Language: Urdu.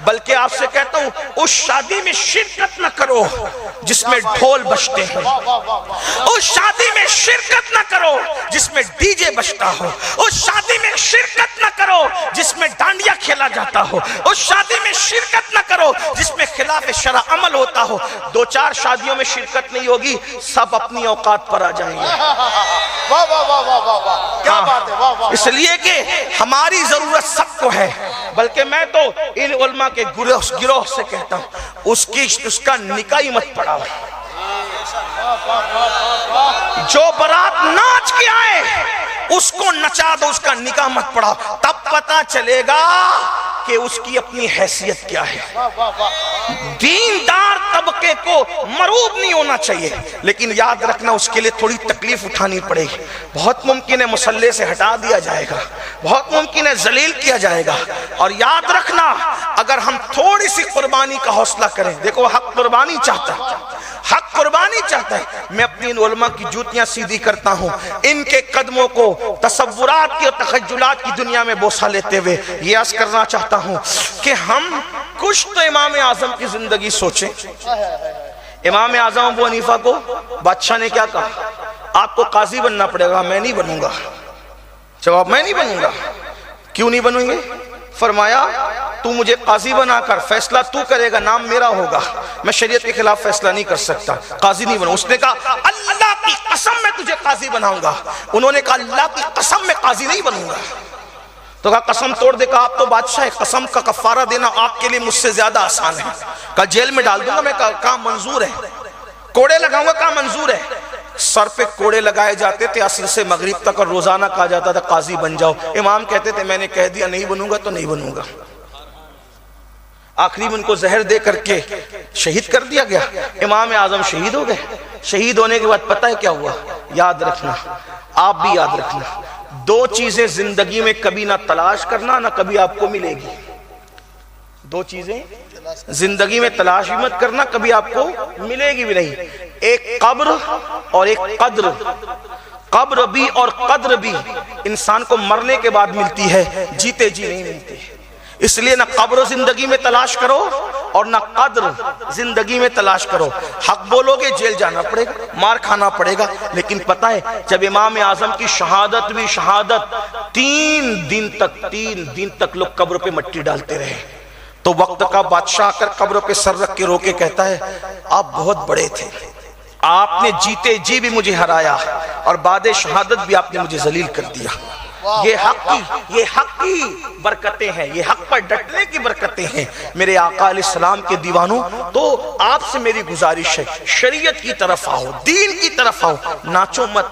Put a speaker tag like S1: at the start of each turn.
S1: بلکہ آپ سے کہتا ہوں اس شادی میں شرکت نہ کرو جس میں ڈھول بجتے ہیں، اس شادی میں شرکت نہ کرو جس میں ڈی جے بجتا ہو، اس شادی میں شرکت نہ کرو جس میں ڈانڈیا کھیلا جاتا ہو، اس شادی میں شرکت نہ کرو جس میں خلاف شرع عمل ہوتا ہو۔ دو چار شادیوں میں شرکت نہیں ہوگی، سب اپنی اوقات پر آ جائیں گے۔
S2: واہ واہ واہ واہ واہ واہ، کیا بات ہے، واہ واہ۔
S1: اس لیے کہ ہماری ضرورت سب کو ہے، بلکہ میں تو ان علماء کے گروہ سے کہتا ہوں اس کا نکاح ہی مت پڑھاؤ۔ جو برات ناچ کے آئے اس کو نچا دو، اس کا نکاح مت پڑھاؤ، تب پتہ چلے گا کہ اس کی اپنی حیثیت کیا ہے۔ دیندار طبقے کو مروب نہیں ہونا چاہیے، لیکن یاد رکھنا اس کے لیے تھوڑی تکلیف اٹھانی پڑے گی۔ بہت ممکن ہے مصلے سے ہٹا دیا جائے گا، بہت ممکن ہے ذلیل کیا جائے گا، اور یاد رکھنا اگر ہم تھوڑی سی قربانی کا حوصلہ کریں، دیکھو حق قربانی چاہتا ہے، حق قربانی چاہتا ہے۔ میں اپنی ان علماء کی جوتیاں سیدھی کرتا ہوں، ان کے قدموں کو تصورات کی اور تخیلات کی دنیا میں بوسہ لیتے ہوئے یہ عرض کرنا چاہتا ہوں کہ ہم کچھ تو امام اعظم کی زندگی سوچیں۔ امام اعظم ابو حنیفہ کو بادشاہ نے کیا کہا؟ آپ کو قاضی بننا پڑے گا۔ میں نہیں بنوں گا۔ جواب، میں نہیں بنوں گا۔ کیوں نہیں بنوں گے؟ فرمایا تو مجھے قاضی بنا کر فیصلہ تو کرے گا، نام میرا ہوگا، میں شریعت کے خلاف فیصلہ نہیں کر سکتا، قاضی نہیں بنوں۔ اس نے کہا اللہ کی قسم میں تجھے قاضی بناؤں گا۔ انہوں نے کہا اللہ کی قسم میں قاضی نہیں بنوں گا۔ تو کہا قسم توڑ دے، کہا آپ تو بادشاہ ہے، قسم کا کفارہ دینا آپ کے لیے مجھ سے زیادہ آسان ہے۔ کہا جیل میں ڈال دوں گا۔ میں کہا منظور ہے، کوڑے لگاؤں گا۔ کہا منظور ہے۔ سر پہ کوڑے لگائے جاتے تھے عصر سے مغرب تک، اور روزانہ کہا جاتا تھا قاضی بن جاؤ۔ امام کہتے تھے میں نے کہہ دیا نہیں بنوں گا تو نہیں بنوں گا۔ آخری میں ان کو زہر دے کر کے شہید کر دیا گیا۔ امام اعظم شہید ہو گئے۔ شہید ہونے کے بعد پتہ ہے کیا ہوا؟ یاد رکھنا، آپ بھی یاد رکھنا، دو چیزیں زندگی میں کبھی نہ تلاش کرنا نہ کبھی آپ کو ملے گی۔ دو چیزیں زندگی میں تلاش بھی مت کرنا، کبھی آپ کو ملے گی بھی نہیں، ایک قبر اور ایک قدر۔ قبر بھی اور قدر بھی انسان کو مرنے کے بعد ملتی ہے، جیتے جی نہیں ملتی۔ اس لیے نہ قبر زندگی میں تلاش کرو اور نہ قدر زندگی میں تلاش کرو۔ حق بولو گے جیل جانا پڑے گا، مار کھانا پڑے گا، لیکن پتہ ہے جب امام اعظم کی شہادت بھی شہادت 3 دن تک لوگ قبر پہ مٹی ڈالتے رہے، تو وقت کا بادشاہ کر قبر پہ سر رکھ کے روکے کہتا ہے آپ بہت بڑے تھے، آپ نے جیتے جی بھی مجھے ہرایا اور بعد شہادت بھی آپ نے مجھے ذلیل کر دیا۔ یہ حق کی برکتیں ہیں، یہ حق پر ڈٹنے کی برکتیں ہیں میرے آقا علیہ السلام کے دیوانوں۔ تو آپ سے میری گزارش ہے شریعت کی طرف آؤ، دین کی طرف آؤ، ناچو مت،